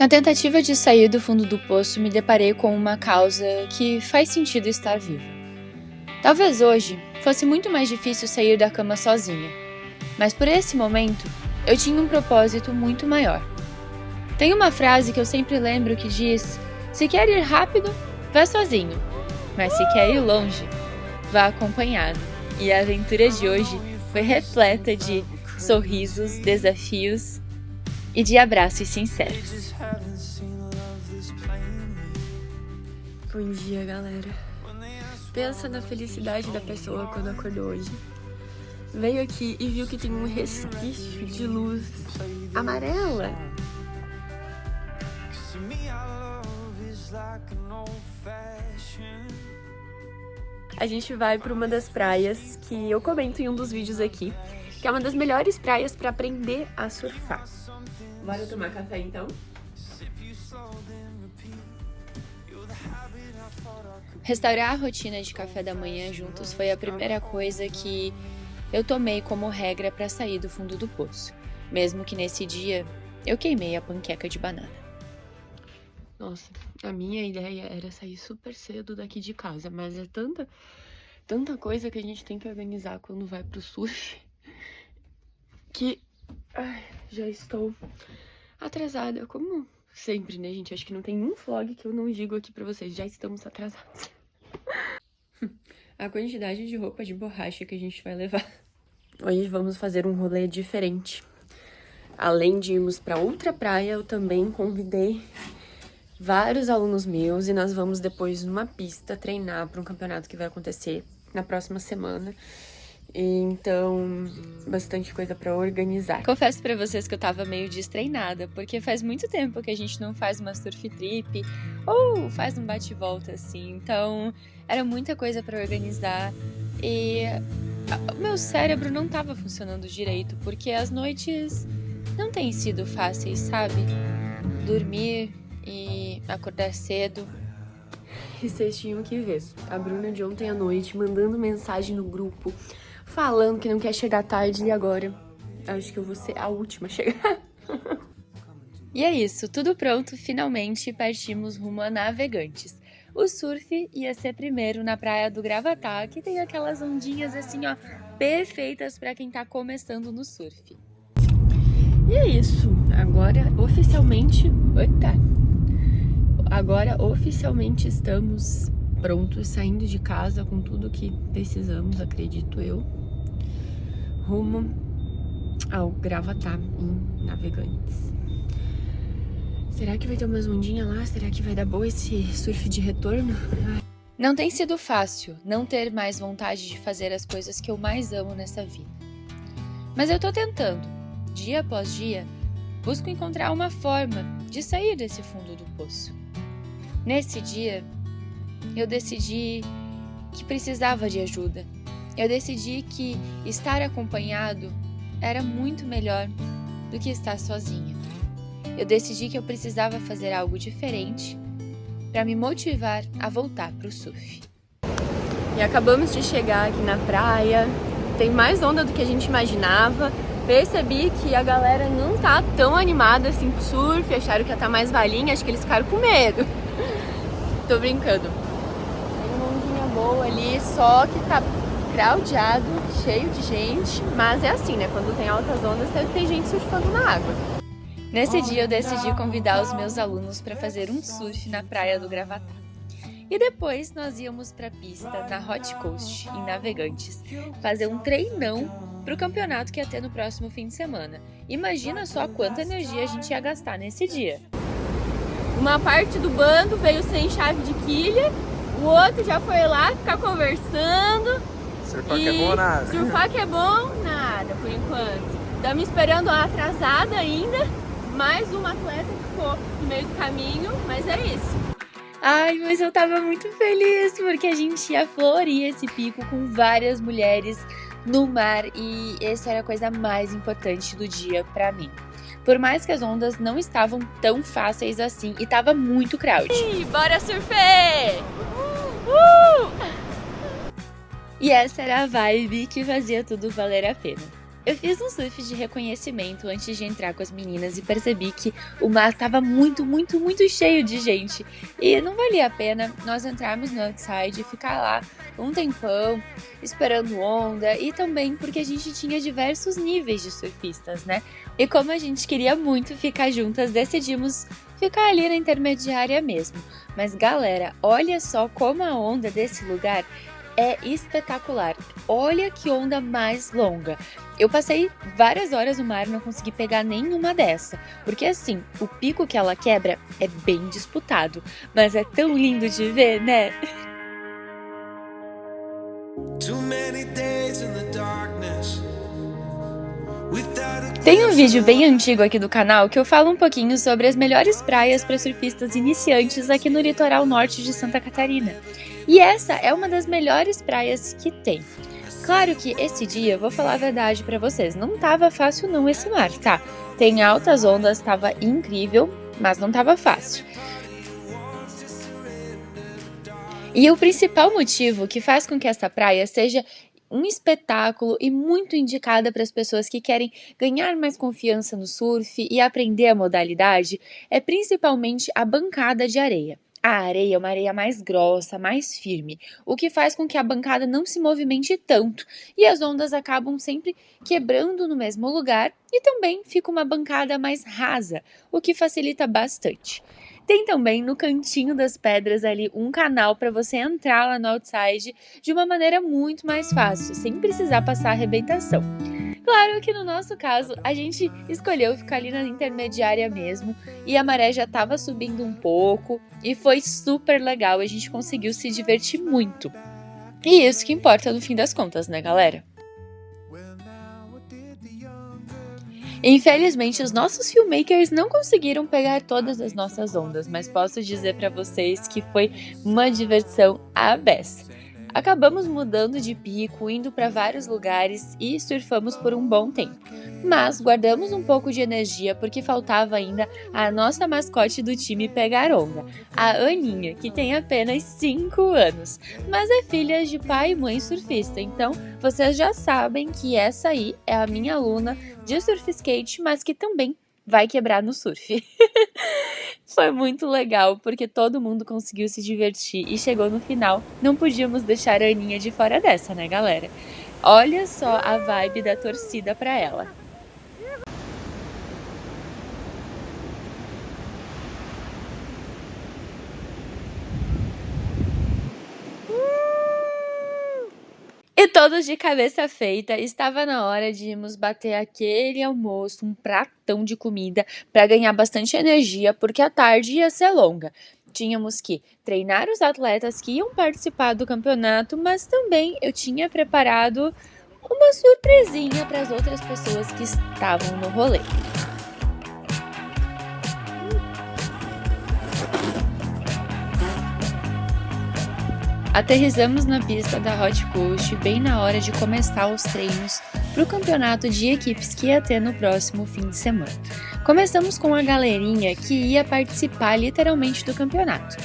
Na tentativa de sair do fundo do poço, me deparei com uma causa que faz sentido estar viva. Talvez hoje fosse muito mais difícil sair da cama sozinha, mas por esse momento eu tinha um propósito muito maior. Tem uma frase que eu sempre lembro que diz: se quer ir rápido, vá sozinho, mas se quer ir longe, vá acompanhado. E a aventura de hoje foi repleta de sorrisos, desafios e de abraços sinceros. Bom dia, galera. Pensa na felicidade da pessoa quando acordou hoje. Veio aqui e viu que tem um resquício de luz amarela. A gente vai para uma das praias que eu comento em um dos vídeos aqui, que é uma das melhores praias para aprender a surfar. Bora tomar café então? Restaurar a rotina de café da manhã juntos foi a primeira coisa que eu tomei como regra para sair do fundo do poço, mesmo que nesse dia eu queimei a panqueca de banana. Nossa, a minha ideia era sair super cedo daqui de casa, mas é tanta coisa que a gente tem que organizar quando vai pro surf que já estou atrasada, como sempre, né, gente? Acho que não tem um vlog que eu não digo aqui pra vocês, já estamos atrasados. A quantidade de roupa de borracha que a gente vai levar. Hoje vamos fazer um rolê diferente. Além de irmos pra outra praia, eu também convidei vários alunos meus e nós vamos depois numa pista treinar para um campeonato que vai acontecer na próxima semana. Então, bastante coisa para organizar. Confesso para vocês que eu tava meio destreinada, porque faz muito tempo que a gente não faz uma surf trip ou faz um bate-volta assim. Então, era muita coisa para organizar e o meu cérebro não tava funcionando direito, porque as noites não têm sido fáceis, sabe? Dormir e acordar cedo. E vocês tinham que ver a Bruna de ontem à noite mandando mensagem no grupo, falando que não quer chegar tarde, e agora acho que eu vou ser a última a chegar. E é isso, tudo pronto, finalmente partimos rumo a Navegantes. O surf ia ser primeiro na praia do Gravatá, que tem aquelas ondinhas assim, ó, perfeitas para quem tá começando no surf. E é isso, agora oficialmente estamos prontos, saindo de casa com tudo que precisamos, acredito eu, rumo ao Gravatá em Navegantes. Será que vai ter umas ondinhas lá? Será que vai dar boa esse surf de retorno? Não tem sido fácil não ter mais vontade de fazer as coisas que eu mais amo nessa vida. Mas eu tô tentando, dia após dia, busco encontrar uma forma de sair desse fundo do poço. Nesse dia, eu decidi que precisava de ajuda. Eu decidi que estar acompanhado era muito melhor do que estar sozinha. Eu decidi que eu precisava fazer algo diferente para me motivar a voltar para o surf. E acabamos de chegar aqui na praia, tem mais onda do que a gente imaginava. Percebi que a galera não tá tão animada assim pro surf, acharam que ia estar mais valinha, acho que eles ficaram com medo. Tô brincando. Tem uma ondinha boa ali, só que tá crowdado, cheio de gente, mas é assim, né? Quando tem altas ondas, tem gente surfando na água. Nesse dia eu decidi convidar os meus alunos para fazer um surf na praia do Gravatá. E depois nós íamos para a pista na Hot Coast, em Navegantes, fazer um treinão para o campeonato que ia ter no próximo fim de semana. Imagina só quanta energia a gente ia gastar nesse dia. Uma parte do bando veio sem chave de quilha, o outro já foi lá ficar conversando. Surfar que é bom nada. Surfar que é bom nada, por enquanto. Estamos esperando a atrasada ainda, mais um atleta que ficou no meio do caminho, mas é isso. Ai, mas eu tava muito feliz porque a gente ia florir esse pico com várias mulheres no mar e essa era a coisa mais importante do dia pra mim. Por mais que as ondas não estavam tão fáceis assim e tava muito crowd. Bora surfar! E essa era a vibe que fazia tudo valer a pena. Eu fiz um surf de reconhecimento antes de entrar com as meninas e percebi que o mar estava muito cheio de gente. E não valia a pena nós entrarmos no outside e ficar lá um tempão esperando onda, e também porque a gente tinha diversos níveis de surfistas, né? E como a gente queria muito ficar juntas, decidimos ficar ali na intermediária mesmo. Mas galera, olha só como a onda desse lugar é espetacular. Olha que onda mais longa. Eu passei várias horas no mar e não consegui pegar nenhuma dessa, porque assim, o pico que ela quebra é bem disputado, mas é tão lindo de ver, né? Tem um vídeo bem antigo aqui do canal que eu falo um pouquinho sobre as melhores praias para surfistas iniciantes aqui no litoral norte de Santa Catarina. E essa é uma das melhores praias que tem. Claro que esse dia, vou falar a verdade pra vocês, não tava fácil não esse mar, tá? Tem altas ondas, tava incrível, mas não tava fácil. E o principal motivo que faz com que essa praia seja um espetáculo e muito indicada para as pessoas que querem ganhar mais confiança no surf e aprender a modalidade é principalmente a bancada de areia. A areia é uma areia mais grossa, mais firme, o que faz com que a bancada não se movimente tanto e as ondas acabam sempre quebrando no mesmo lugar, e também fica uma bancada mais rasa, o que facilita bastante. Tem também no cantinho das pedras ali um canal para você entrar lá no outside de uma maneira muito mais fácil, sem precisar passar arrebentação. Claro que no nosso caso, a gente escolheu ficar ali na intermediária mesmo, e a maré já estava subindo um pouco, e foi super legal, a gente conseguiu se divertir muito. E isso que importa no fim das contas, né, galera? Infelizmente, os nossos filmmakers não conseguiram pegar todas as nossas ondas, mas posso dizer para vocês que foi uma diversão à beça. Acabamos mudando de pico, indo para vários lugares e surfamos por um bom tempo. Mas guardamos um pouco de energia porque faltava ainda a nossa mascote do time pegar onda, a Aninha, que tem apenas 5 anos, mas é filha de pai e mãe surfista, então vocês já sabem que essa aí é a minha aluna de surf skate, mas que também vai quebrar no surf. Foi muito legal, porque todo mundo conseguiu se divertir e chegou no final. Não podíamos deixar a Aninha de fora dessa, né, galera? Olha só a vibe da torcida pra ela. E todos de cabeça feita, estava na hora de irmos bater aquele almoço, um pratão de comida, para ganhar bastante energia, porque a tarde ia ser longa. Tínhamos que treinar os atletas que iam participar do campeonato, mas também eu tinha preparado uma surpresinha para as outras pessoas que estavam no rolê. Aterrissamos na pista da Hot Coast bem na hora de começar os treinos para o campeonato de equipes que ia ter no próximo fim de semana. Começamos com a galerinha que ia participar literalmente do campeonato,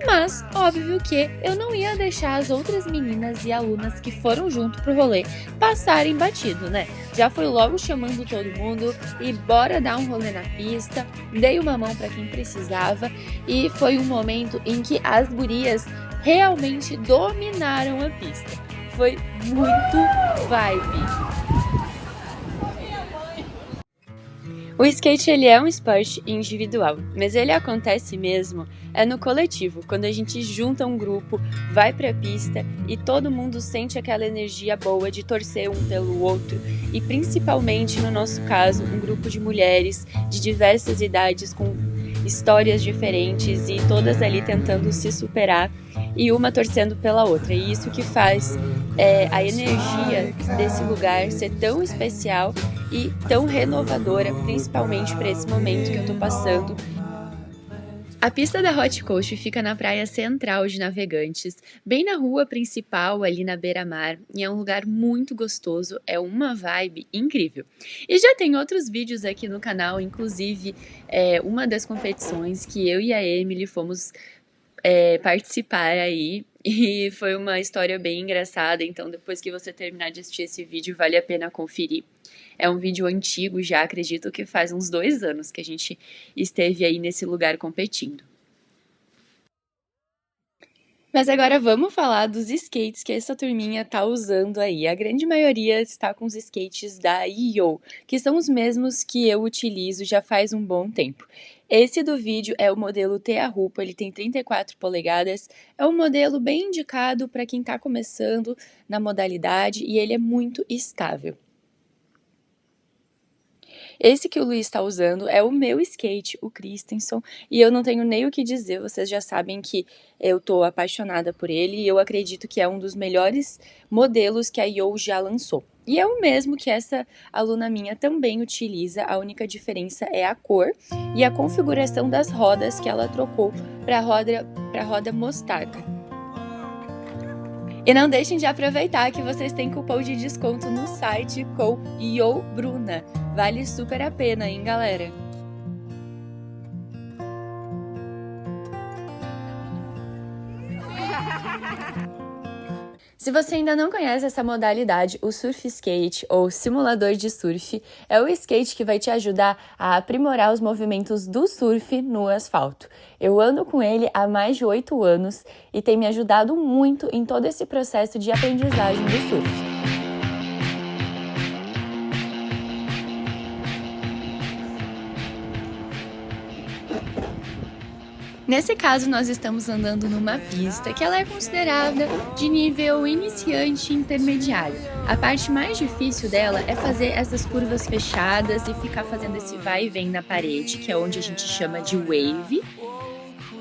mas óbvio que eu não ia deixar as outras meninas e alunas que foram junto pro rolê passarem batido, né? Já fui logo chamando todo mundo e bora dar um rolê na pista, dei uma mão para quem precisava, e foi um momento em que as gurias realmente dominaram a pista. Foi muito vibe. O skate ele é um esporte individual, mas ele acontece mesmo no coletivo, quando a gente junta um grupo, vai pra pista e todo mundo sente aquela energia boa de torcer um pelo outro, e principalmente no nosso caso, um grupo de mulheres de diversas idades com histórias diferentes e todas ali tentando se superar e uma torcendo pela outra, e isso que faz a energia desse lugar ser tão especial e tão renovadora, principalmente para esse momento que eu tô passando. A pista da Hot Coast fica na praia central de Navegantes, bem na rua principal ali na beira-mar, e é um lugar muito gostoso, é uma vibe incrível. E já tem outros vídeos aqui no canal, inclusive uma das competições que eu e a Emily fomos participar aí, E foi uma história bem engraçada, então depois que você terminar de assistir esse vídeo, vale a pena conferir. É um vídeo antigo já, acredito que faz uns 2 anos que a gente esteve aí nesse lugar competindo. Mas agora vamos falar dos skates que essa turminha tá usando aí. A grande maioria está com os skates da YO, que são os mesmos que eu utilizo já faz um bom tempo. Esse do vídeo é o modelo Teahupo, ele tem 34 polegadas, é um modelo bem indicado para quem está começando na modalidade e ele é muito estável. Esse que o Luiz está usando é o meu skate, o Christensen, e eu não tenho nem o que dizer, vocês já sabem que eu tô apaixonada por ele e eu acredito que é um dos melhores modelos que a YO já lançou. E é o mesmo que essa aluna minha também utiliza, a única diferença é a cor e a configuração das rodas que ela trocou para a roda mostarda. E não deixem de aproveitar que vocês têm cupom de desconto no site com YOBRUNA. Vale super a pena, hein, galera? Se você ainda não conhece essa modalidade, o surf skate ou simulador de surf é o skate que vai te ajudar a aprimorar os movimentos do surf no asfalto. Eu ando com ele há mais de 8 anos e tem me ajudado muito em todo esse processo de aprendizagem do surf. Nesse caso, nós estamos andando numa pista que ela é considerada de nível iniciante intermediário. A parte mais difícil dela é fazer essas curvas fechadas e ficar fazendo esse vai e vem na parede, que é onde a gente chama de wave.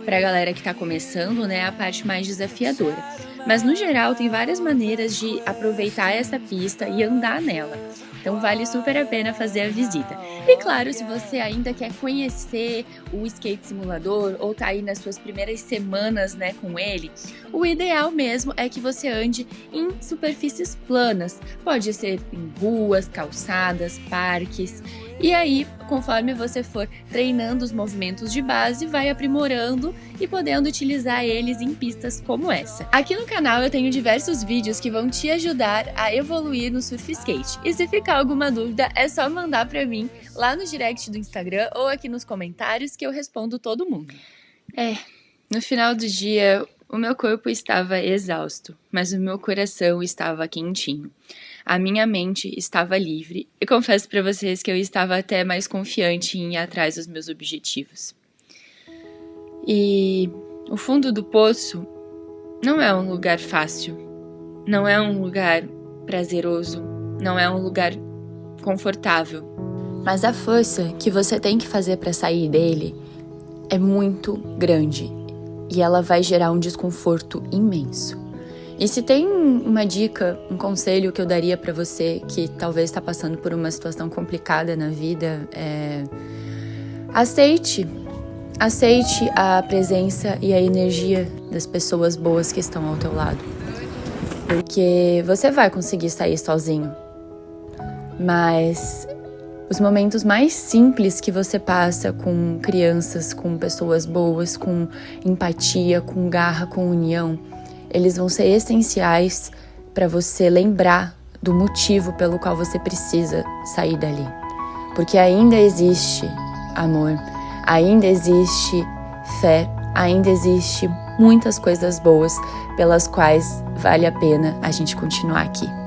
Pra galera que tá começando, né, a parte mais desafiadora. Mas no geral, tem várias maneiras de aproveitar essa pista e andar nela. Então vale super a pena fazer a visita. E claro, se você ainda quer conhecer o skate simulador ou tá aí nas suas primeiras semanas, né, com ele, o ideal mesmo é que você ande em superfícies planas. Pode ser em ruas, calçadas, parques. E aí, conforme você for treinando os movimentos de base, vai aprimorando e podendo utilizar eles em pistas como essa. Aqui no canal eu tenho diversos vídeos que vão te ajudar a evoluir no surf skate. E se ficar alguma dúvida, é só mandar pra mim lá no direct do Instagram ou aqui nos comentários que eu respondo todo mundo. No final do dia, o meu corpo estava exausto, mas o meu coração estava quentinho. A minha mente estava livre e confesso para vocês que eu estava até mais confiante em ir atrás dos meus objetivos. E o fundo do poço não é um lugar fácil, não é um lugar prazeroso, não é um lugar confortável. Mas a força que você tem que fazer para sair dele é muito grande e ela vai gerar um desconforto imenso. E se tem uma dica, um conselho que eu daria para você que talvez está passando por uma situação complicada na vida, aceite a presença e a energia das pessoas boas que estão ao teu lado. Porque você vai conseguir sair sozinho. Mas os momentos mais simples que você passa com crianças, com pessoas boas, com empatia, com garra, com união, eles vão ser essenciais para você lembrar do motivo pelo qual você precisa sair dali. Porque ainda existe amor, ainda existe fé, ainda existe muitas coisas boas pelas quais vale a pena a gente continuar aqui.